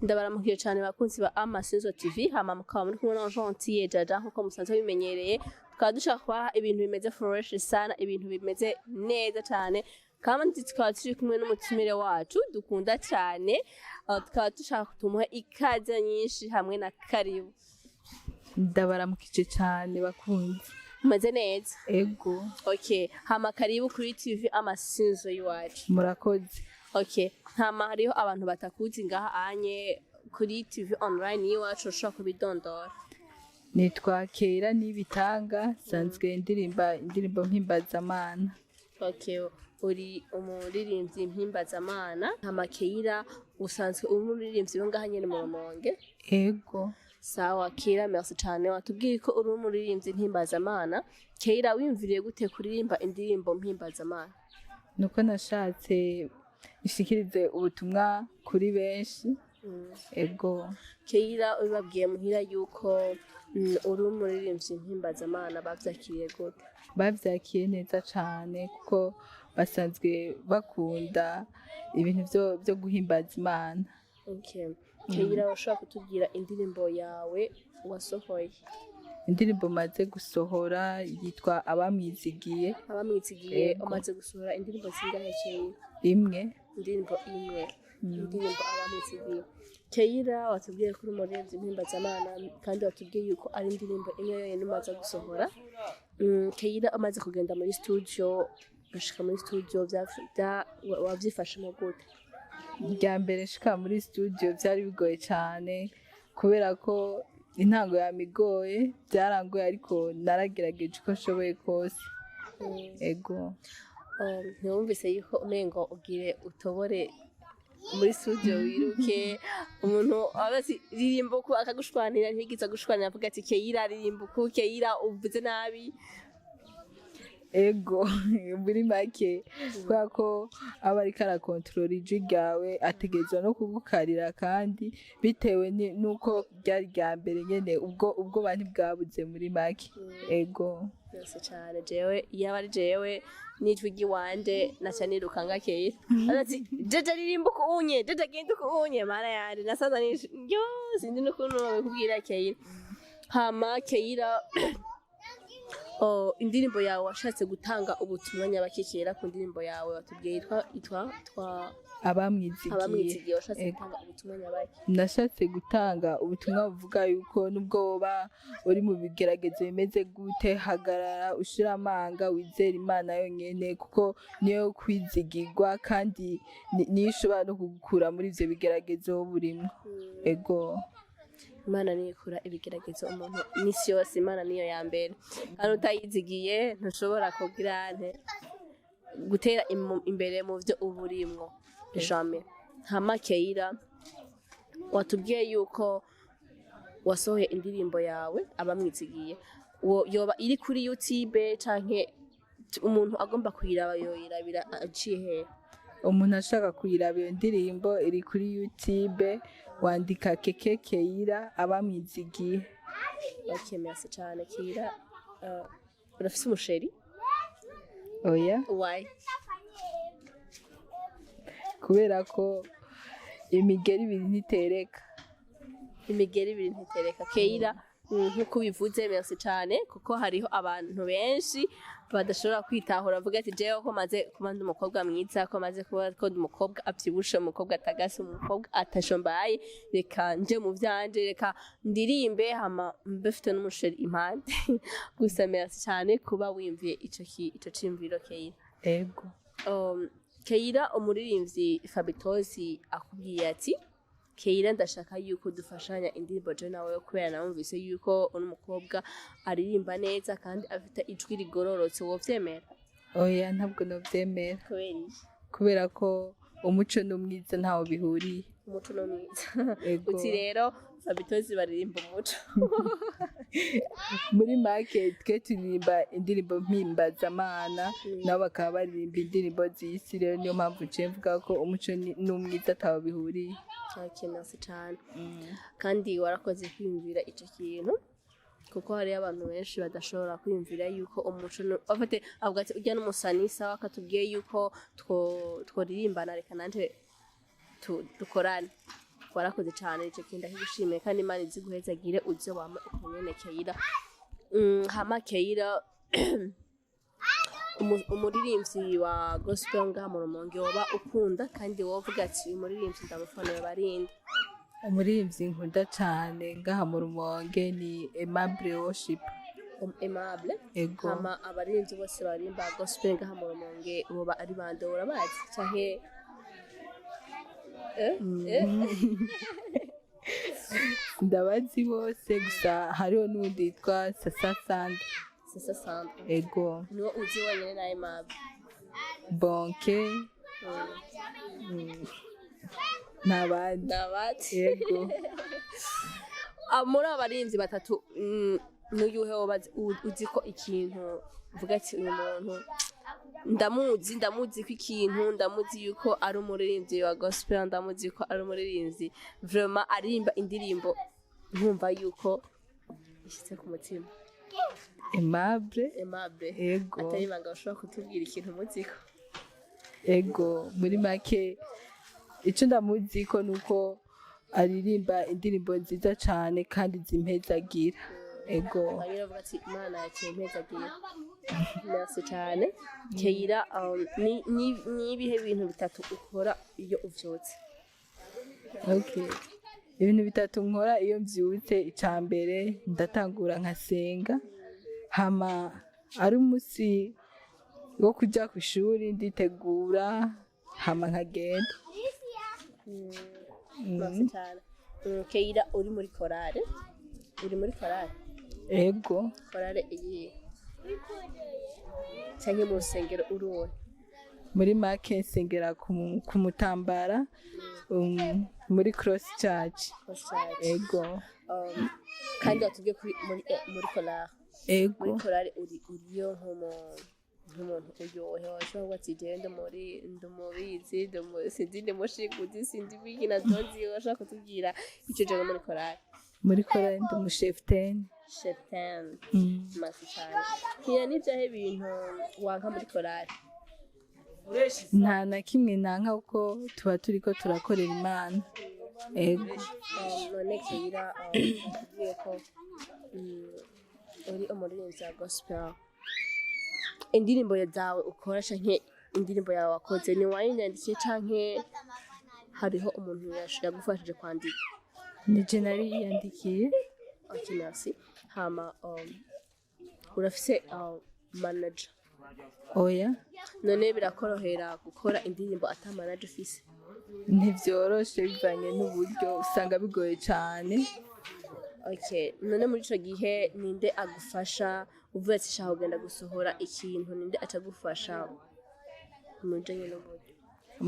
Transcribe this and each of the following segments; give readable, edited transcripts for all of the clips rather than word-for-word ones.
Ndabaramukije cyane bakunzi ba Amasinzo TV hama mukaba muri kumwe na Gentil jaja nkuko musanzwe bimenyereye tukaba dushaka kubaha ibintu bimeze fresh sana ibintu bimeze neza cyane kandi tukaba turi kumwe n'umutumire wacu dukunda cyane tukaba dushaka tumuha ikaze nyinshi hamwe na karibu. Ndabaramukije cyane bakunzi Meze neza ego okay hama karibu kuri TV Amasinzo yiwacu murakoze. Okay hama hariho abantu batakuzi ngaha anye kuri TV online yiwacu ushaka kubidondora. Nitwa Keilla n'ibitanga sanzwe indirimbo mpimbazamana. Okay uri umuririmbyi mpimbazamana hama Keilla usanzwe umuririmbyi ngaha nyene mu Rumonge. Ego sawa Keilla merci cyane watubwiye ko uri umuririmbyi mpimbazamana. Keilla wimviriye gute kuririmba indirimbo mpimbazamana? nuko nashatse ishikirize ubutumwa kuri benshi. Ego Keilla ubabwiye muhira yuko uri umuririmbyi mpimbazamana bavyakiriye gute? Bavyakiye neza cyane kuko basanzwe bakunda ibintu byo guhimbaza Imana. Okay Keilla ushaka kutubwira indirimbo yawe wasohoye? Indirimbo maze gusohora yitwa Abamwizigiye. Abamwizigiye umaze gusohora indirimbo zingahe Keilla? Imwe. Indirimbo imwe. Indirimbo Abamwizigiye. Keilla watubwiye ko uri umuririmbyi mpimbazamana kandi watubwiye yuko ari indirimbo imwe yonyene umaze gusohora. Keilla amaze kugenda muri studio gashika muri studio wavyifashemo gute? Irya mbere shika muri studio byari bigoye cyane kubera ko intango yamigoye byarangoye ariko naragerageje uko nshoboye kose. Ego ntiwumvise yuko umengo ugire utobore muri studio wiruke umuntu abazi ririmbo ko akagushwanira ntigiza gushwanira avuga ati Keilla ririmbo ko Keilla uvuze nabi? Ego muri make kwa ko aba ari kara control ijwi ryawe ategerezwa no kugukarira kandi bitewe nuko ryari rya mbere nyene ubwo bandi bwabuze muri make. Ego yose cyane jewe yaba jewe nijwi giwanje naca niruka nga Keilla ati jaja ririmbo ko unye jaja genda ko unye mara yari nasaza ni yo sindi no kuno kubwira Keilla. Hama Keilla indirimbo yawe washatse gutanga ubutumwa nyabakekera ku ndirimbo yawe watubwiye itwa Abamwizigiye washatse gutanga ubutumwa nyabaki? Nashatse gutanga ubutumwa buvuga yuko nubwo woba uri mu bigeragezo bimeze gute hagarara ushira amanga wizera Imana yonyene kuko niyo kwizigirwa kandi niyo ishobora no kugukura muri ivyo bigeragezo burimo. Ego Imana nikura ibigeragezo umuntu misi yose Imana niyo ya mbere kandi utayizigiye ntushobora kugira gutera imbere mu byo uburimwo jamais. Hama Keilla watubwiye yuko wasohoye indirimbo yawe Abamwizigiye yoba iri kuri YouTube canke umuntu agomba kuyiraba yoyirabira aciye he? Umuntu ashaka kuyiraba iyo ndirimbo iri kuri YouTube wandika keke Keilla Abamwizigiye. Okay merci cyane Keilla. Urafise umusheri? Oya. Why? Kubera ko imigeri ibiri ntitereka. Imigeri ibiri ntitereka Keilla nkuko bivuze merci cyane kuko hariho abantu benshi badashobora kwitahura avuga ati jewe ko maze kuba ndi umukobwa mwiza ko maze kuba ko ndi umukobwa abyibushe umukobwa atagase umukobwa atashombaye reka nje mu vyanje reka ndirimbe hama mbefite n'umusheri impande gusa merci cyane kuba wimviye ico cimviro Keilla. Ego Keilla umuririmbyi Fabby tozzy akubwiye ati Keilla ndashaka yuko dufashanya indirimbo je nawe kubera namvise yuko uri umukobwa aririmba neza kandi afite ijwi rigororotse wovyemera? Oya ntabwo novyemera. Kubera ko umuco n'umwiza ntawo bihuriye. Umuco n'umwiza uti rero Fabby tozzy baririmba umuco. Muri market twe turirimba indirimbo mpimbazamana nabo bakaba baririmba indirimbo z'isi rero niyo mpamvu nce mvuga ko umuco n'umwiza atawo bihuriye. Merci cyane kandi warakoze kwiyumvira ico kintu kuko hari abantu benshi badashobora kwiyumvira yuko umuco afate avuga ati ujya n'umusanisa wakatubwiye yuko tworirimbana reka nanje dukorane warakoze cyane ico kintu ndakigushimiye kandi Imana iziguhezagire uze wama ukunyene keilla hama keilla umuririmbyi wa gospel ngaha mu Rumonge woba ukunda kandi wovuga ati umuririmbyi ndamufana barinde umuririmbyi nkunda cyane ngaha mu Rumonge ni Aimable worship Aimable ego hama abaririmbyi bose barimba gospel ngaha mu Rumonge boba ari bande urabazi canke ndabazi bose gusa hariho n'undi yitwa shasha ego niwo uzi wenyine na Aimable bonke nabandi ego muri abarinzi batatu n'uyuhe uzi ko ikintu uvuga ati uyu muntu ndamuzi ko ikintu ndamuzi yuko ari umuririmbyi wa gospel ndamuzi ko ari umuririmbyi vraiment arimba indirimbo nkumva yuko ishitse ku mutima Aimable ego atari banga ushobora kutubwira ikintu muziko ego muri make icyo ndamuziko nuko aririmba indirimbo nziza cyane kandi zimpezagira ego baravuga ati Imana yakimpezagira merci cyane keilla ni ibihe bintu bitatu ukora iyo uvyutse okay ibintu bitatu nkora iyo mvyutse icambere ndatangura nkasenga hama ari umunsi wo kujya ku ishuri nditegura hama nkagenda merci cyane keilla uri muri korale ego korale iyi cyangwa mu rusengero uruwe muri make nsengera ku Mutambara muri cross church ego kandi watubwiye muri korale ego muri korale uriyo nk'umuntu uryohe washobora ati genda ndumubizi sinzi ndamushikuzi sinzi biki na tozzy washaka kutubwira icyo joro muri korale ndumusheften masi cyane kiya n'ibyahe bintu wanka muri korale nta na kimwe nanka kuko tuba turiko turakorera Imana ego none keilla ugiye ko uri umuririmbyi wa gospel indirimbo zawe ukora canke indirimbo yawe wakoze ni wayinyandikiye canke hariho umuntu yagufashije kwandika ni je nari yandikiye okay merci hama urafise manager oya none birakorohera gukora indirimbo ata manager ufise ntivyoroshe bivanye n'uburyo usanga bigoye cyane okay none muri ico gihe ninde agufasha uvuye ati shaka ugenda gusohora ikintu ninde atagufasha mujanye n'uburyo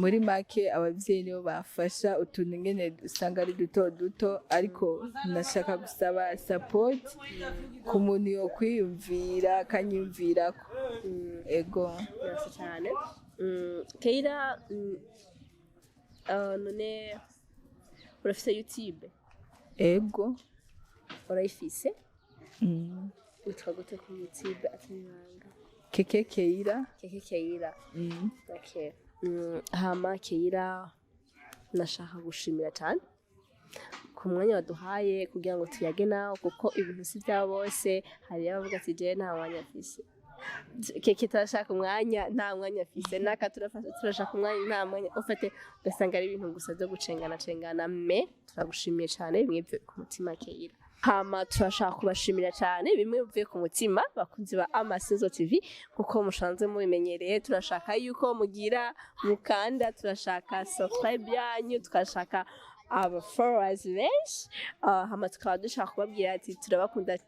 muri make abavyeyi nibo bafasha utuntu ngene usanga ari duto ariko nashaka gusaba support ku muntu yo kwiyumvira kanyumvirako ego merci cyane keilla none urafise YouTube ego urayifise witwa gute ku YouTube atanibanga keke keilla okay hama keilla nashaka gushimira cyane ku mwanya waduhaye kugira ngo tuyage nawe kuko ibintu si bya bose hari abavuga ati je nta mwanya afise keke turashaka umwanya nta mwanya afise naka turashaka umwanya nta mwanya ufate ugasanga ari ibintu gusa byo gucengana me turagushimiye cyane bimwe ku mutima keilla hama turashaka kubashimira cyane bimwe bivuye ku mutima bakunzi ba Amasinzo TV kuko mushanze mubimenyereye turashaka yuko mugira mukanda turashaka subscribe yanyu tukashaka aba followers benshi hama tukaba dushaka kubabwira ati turabakunda